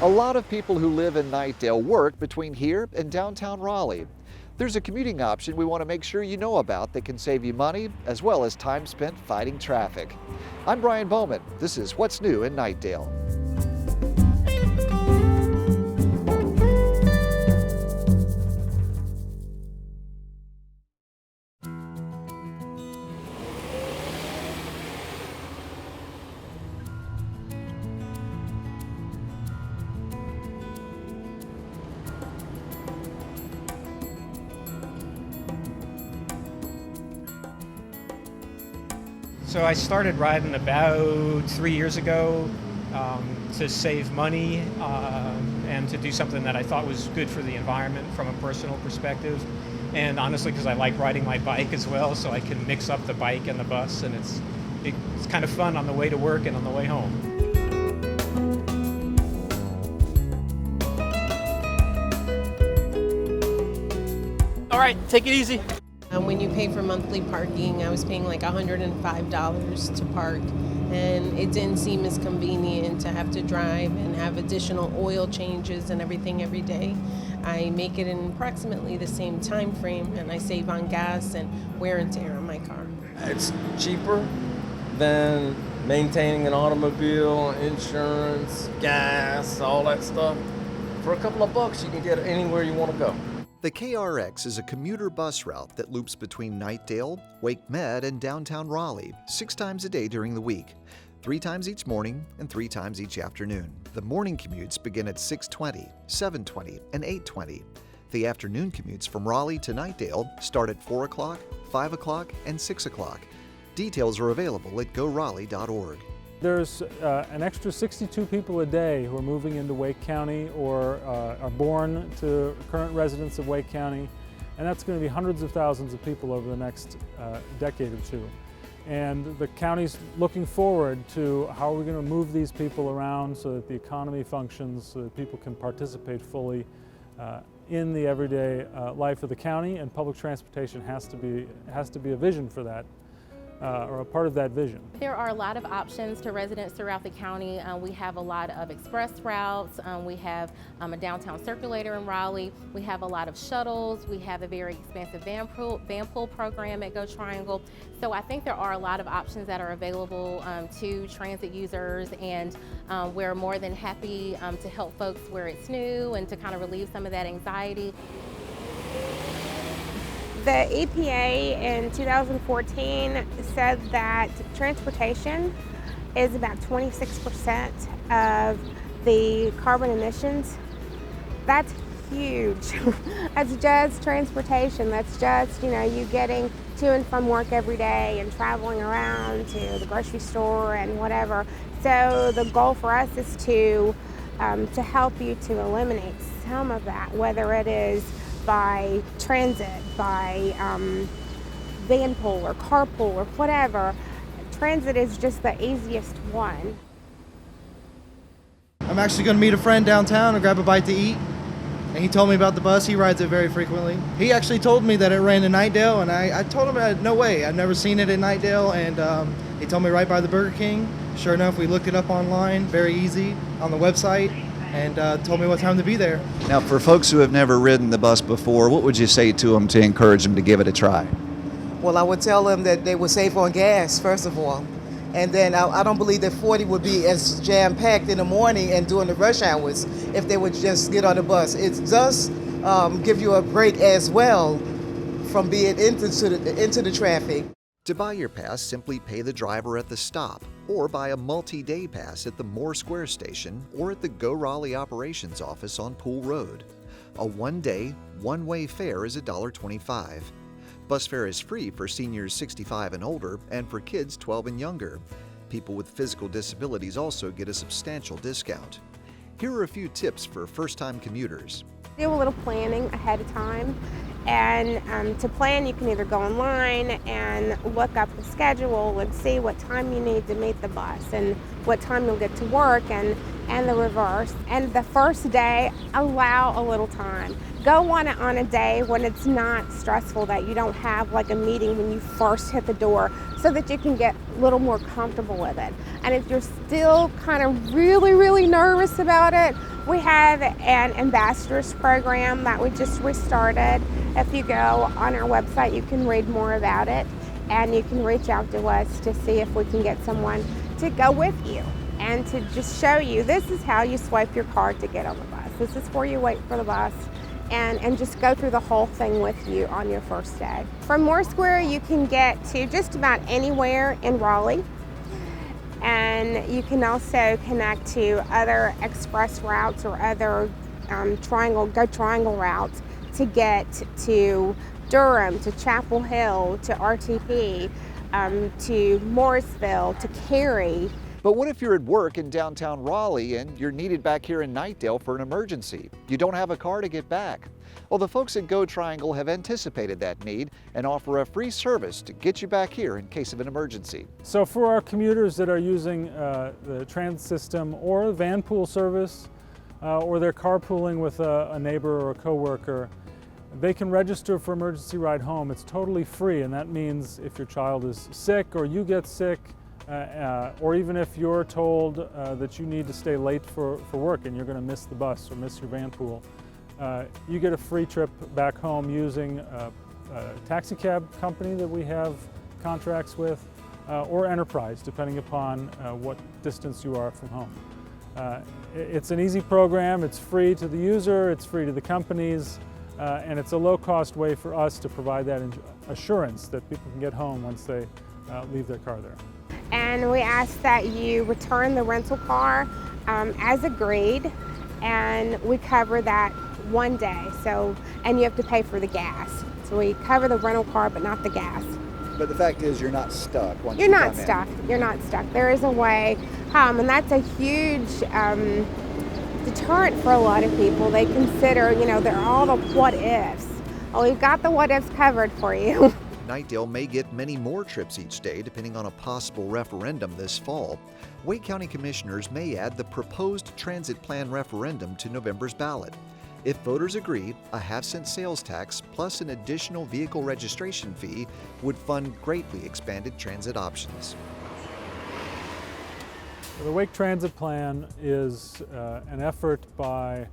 A lot of people who live in Knightdale work between here and downtown Raleigh. There's a commuting option we want to make sure you know about that can save you money as well as time spent fighting traffic. I'm Brian Bowman. This is What's New in Knightdale. So I started riding about 3 years ago to save money and to do something that I thought was good for the environment from a personal perspective. And honestly, because I like riding my bike as well, so I can mix up the bike and the bus, and it's kind of fun on the way to work and on the way home. All right, take it easy. When you pay for monthly parking, I was paying like $105 to park, and it didn't seem as convenient to have to drive and have additional oil changes and everything every day. I make it in approximately the same time frame, and I save on gas and wear and tear on my car. It's cheaper than maintaining an automobile, insurance, gas, all that stuff. For a couple of bucks, you can get anywhere you want to go. The KRX is a commuter bus route that loops between Knightdale, WakeMed, and downtown Raleigh 6 times a day during the week, 3 times each morning and 3 times each afternoon. The morning commutes begin at 6:20, 7:20, and 8:20. The afternoon commutes from Raleigh to Knightdale start at 4 o'clock, 5 o'clock, and 6 o'clock. Details are available at goraleigh.org. There's an extra 62 people a day who are moving into Wake County or are born to current residents of Wake County, and that's going to be hundreds of thousands of people over the next decade or two. And the county's looking forward to how we're going to move these people around so that the economy functions, so that people can participate fully in the everyday life of the county, and public transportation has to be a vision for that. Or a part of that vision. There are a lot of options to residents throughout the county. We have a lot of express routes. We have a downtown circulator in Raleigh. We have a lot of shuttles. We have a very expansive van pool program at Go Triangle. So I think there are a lot of options that are available to transit users, and we're more than happy to help folks where it's new and to kind of relieve some of that anxiety. The EPA in 2014 said that transportation is about 26% of the carbon emissions. That's huge. That's just transportation. That's just, you getting to and from work every day and traveling around to the grocery store and whatever. So the goal for us is to help you to eliminate some of that, whether it is by transit, by van pool or carpool or whatever. Transit is just the easiest one. I'm actually going to meet a friend downtown and grab a bite to eat. And he told me about the bus. He rides it very frequently. He actually told me that it ran in Knightdale, and I told him, no way, I've never seen it in Knightdale. And he told me right by the Burger King. Sure enough, we looked it up online, very easy, on the website, and told me what time to be there. Now, for folks who have never ridden the bus before, what would you say to them to encourage them to give it a try? Well, I would tell them that they would save on gas, first of all. And then I don't believe that 40 would be as jam-packed in the morning and during the rush hours if they would just get on the bus. It does give you a break as well from being into the traffic. To buy your pass, simply pay the driver at the stop, or buy a multi-day pass at the Moore Square station or at the Go Raleigh Operations Office on Pool Road. A one-day, one-way fare is $1.25. Bus fare is free for seniors 65 and older and for kids 12 and younger. People with physical disabilities also get a substantial discount. Here are a few tips for first-time commuters. Do a little planning ahead of time. And to plan, you can either go online and look up the schedule and see what time you need to meet the bus and what time you'll get to work, and the reverse. And the first day, allow a little time. go on it on a day when it's not stressful, that you don't have like a meeting when you first hit the door, so that you can get a little more comfortable with it. And if you're still kind of really nervous about it, we have an ambassadors program that we just restarted. If you go on our website, you can read more about it, and you can reach out to us to see if we can get someone to go with you and to just show you, this is how you swipe your card to get on the bus. This is where you wait for the bus, and just go through the whole thing with you on your first day. From Moore Square, you can get to just about anywhere in Raleigh. And you can also connect to other express routes or other triangle routes to get to Durham, to Chapel Hill, to RTP, to Morrisville, to Cary. But what if you're at work in downtown Raleigh and you're needed back here in Knightdale for an emergency? You don't have a car to get back. Well, the folks at Go Triangle have anticipated that need and offer a free service to get you back here in case of an emergency. So for our commuters that are using the transit system or the van pool service, or they're carpooling with a neighbor or a coworker, they can register for emergency ride home. It's totally free, and that means if your child is sick or you get sick, or even if you're told that you need to stay late for work and you're going to miss the bus or miss your van pool, you get a free trip back home using a taxi cab company that we have contracts with, or Enterprise, depending upon what distance you are from home. It's an easy program, it's free to the user, it's free to the companies, and it's a low-cost way for us to provide that assurance that people can get home once they leave their car there. And we ask that you return the rental car as agreed, and we cover that one day. And you have to pay for the gas. So we cover the rental car, but not the gas. But the fact is, you're not stuck once You're you not come stuck. in. You're not stuck. There is a way, and that's a huge deterrent for a lot of people. They consider, they're all the what ifs. Well, we've got the what ifs covered for you. Knightdale may get many more trips each day depending on a possible referendum this fall. Wake County Commissioners may add the proposed transit plan referendum to November's ballot. If voters agree, a half-cent sales tax plus an additional vehicle registration fee would fund greatly expanded transit options. The Wake Transit Plan is an effort by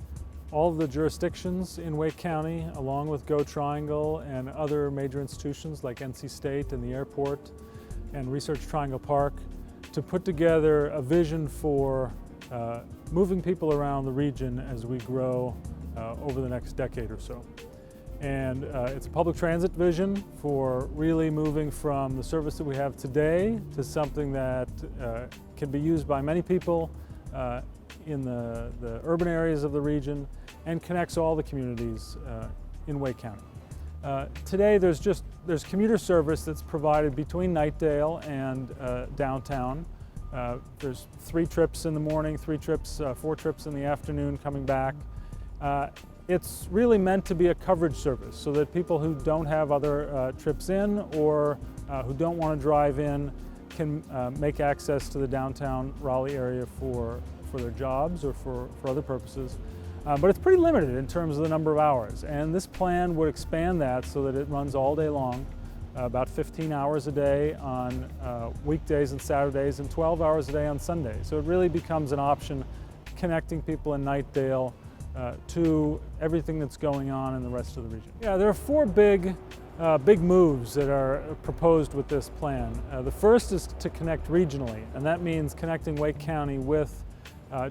all of the jurisdictions in Wake County, along with Go Triangle and other major institutions like NC State and the airport and Research Triangle Park, to put together a vision for moving people around the region as we grow over the next decade or so. And it's a public transit vision for really moving from the service that we have today to something that can be used by many people in the urban areas of the region and connects all the communities in Wake County. Today there's commuter service that's provided between Knightdale and downtown. There's 3 trips in the morning, 4 trips in the afternoon coming back. It's really meant to be a coverage service so that people who don't have other trips in or who don't want to drive in can make access to the downtown Raleigh area for their jobs or for other purposes. But it's pretty limited in terms of the number of hours, and this plan would expand that so that it runs all day long, about 15 hours a day on weekdays and Saturdays and 12 hours a day on Sundays. So it really becomes an option connecting people in Knightdale to everything that's going on in the rest of the region. Yeah, there are 4 big moves that are proposed with this plan. The first is to connect regionally, and that means connecting Wake County with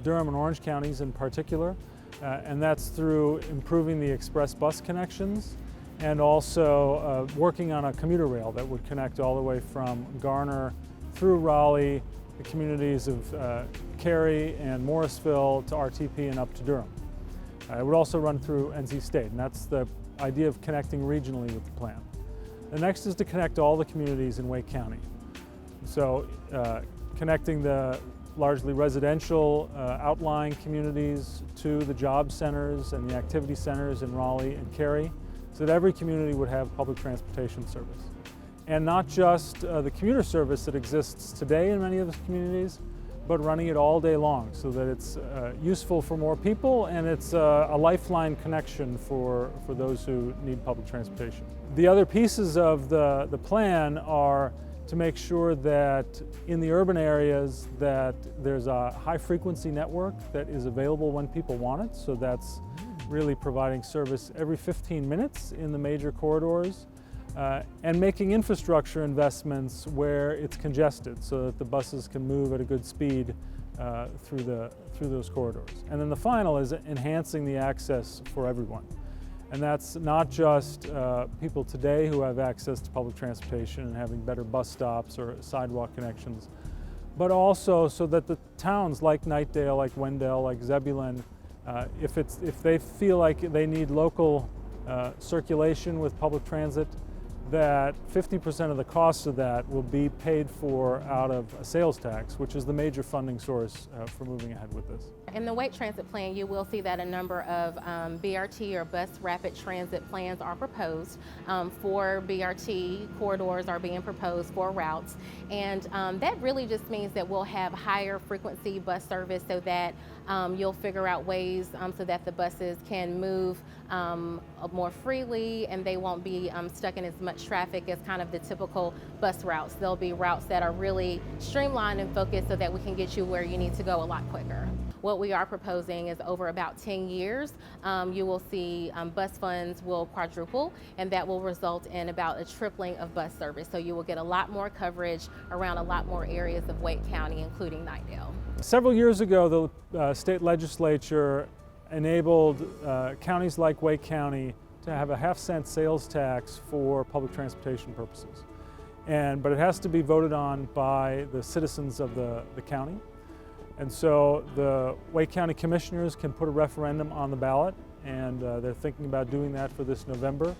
Durham and Orange counties in particular, and that's through improving the express bus connections and also working on a commuter rail that would connect all the way from Garner through Raleigh, the communities of Cary and Morrisville to RTP and up to Durham. It would also run through NC State, and that's the idea of connecting regionally with the plan. The next is to connect all the communities in Wake County. So connecting the largely residential outlying communities to the job centers and the activity centers in Raleigh and Cary, so that every community would have public transportation service. And not just the commuter service that exists today in many of the communities, but running it all day long so that it's useful for more people, and it's a lifeline connection for those who need public transportation. The other pieces of the plan are to make sure that in the urban areas that there's a high frequency network that is available when people want it. So that's really providing service every 15 minutes in the major corridors, and making infrastructure investments where it's congested so that the buses can move at a good speed through those corridors. And then the final is enhancing the access for everyone. And that's not just people today who have access to public transportation and having better bus stops or sidewalk connections, but also so that the towns like Knightdale, like Wendell, like Zebulon, if they feel like they need local circulation with public transit, that 50% of the cost of that will be paid for out of a sales tax, which is the major funding source for moving ahead with this. In the Wake Transit Plan, you will see that a number of BRT or bus rapid transit plans are proposed. 4 BRT corridors are being proposed, 4 routes, and that really just means that we'll have higher frequency bus service so that you'll figure out ways so that the buses can move more freely and they won't be stuck in as much traffic as kind of the typical bus routes. There'll be routes that are really streamlined and focused so that we can get you where you need to go a lot quicker. What we are proposing is over about 10 years, you will see bus funds will quadruple, and that will result in about a tripling of bus service. So you will get a lot more coverage around a lot more areas of Wake County, including Knightdale. Several years ago, the state legislature enabled counties like Wake County to have a half-cent sales tax for public transportation purposes. But it has to be voted on by the citizens of the county. And so the Wake County Commissioners can put a referendum on the ballot, and they're thinking about doing that for this November,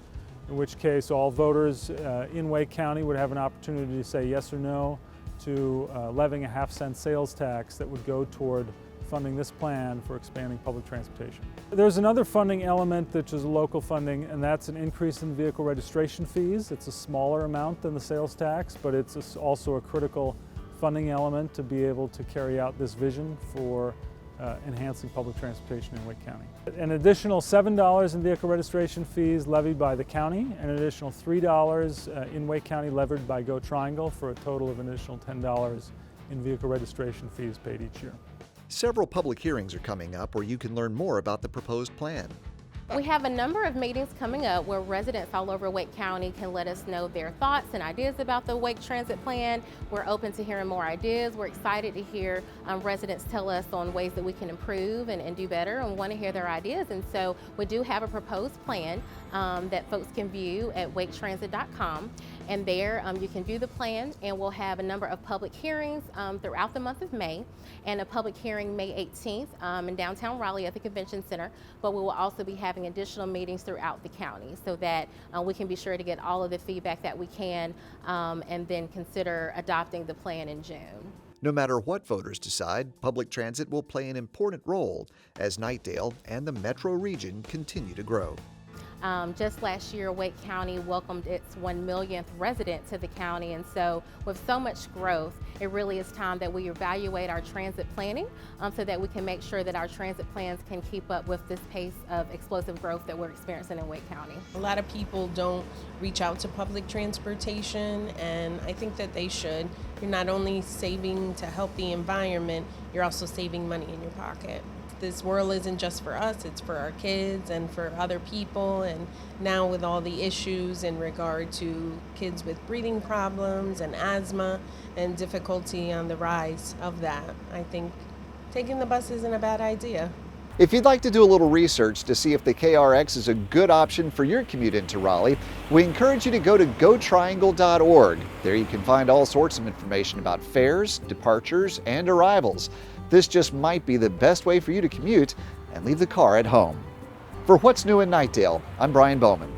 in which case all voters in Wake County would have an opportunity to say yes or no to levying a half-cent sales tax that would go toward funding this plan for expanding public transportation. There's another funding element which is local funding, and that's an increase in vehicle registration fees. It's a smaller amount than the sales tax, but it's also a critical funding element to be able to carry out this vision for enhancing public transportation in Wake County. An additional $7 in vehicle registration fees levied by the county, and an additional $3 in Wake County levied by Go Triangle, for a total of an additional $10 in vehicle registration fees paid each year. Several public hearings are coming up where you can learn more about the proposed plan. We have a number of meetings coming up where residents all over Wake County can let us know their thoughts and ideas about the Wake Transit Plan. We're open to hearing more ideas. We're excited to hear residents tell us on ways that we can improve and do better, and want to hear their ideas. And so we do have a proposed plan that folks can view at waketransit.com. And there you can view the plan, and we'll have a number of public hearings throughout the month of May, and a public hearing May 18th in downtown Raleigh at the Convention Center. But we will also be having additional meetings throughout the county so that we can be sure to get all of the feedback that we can and then consider adopting the plan in June. No matter what voters decide, public transit will play an important role as Knightdale and the metro region continue to grow. Just last year, Wake County welcomed its 1 millionth resident to the county, and so with so much growth, it really is time that we evaluate our transit planning so that we can make sure that our transit plans can keep up with this pace of explosive growth that we're experiencing in Wake County. A lot of people don't reach out to public transportation, and I think that they should. You're not only saving to help the environment, you're also saving money in your pocket. This world isn't just for us, it's for our kids and for other people. And now with all the issues in regard to kids with breathing problems and asthma and difficulty on the rise of that, I think taking the bus isn't a bad idea. If you'd like to do a little research to see if the KRX is a good option for your commute into Raleigh, we encourage you to go to gotriangle.org. There you can find all sorts of information about fares, departures, and arrivals. This just might be the best way for you to commute and leave the car at home. For What's New in Knightdale, I'm Brian Bowman.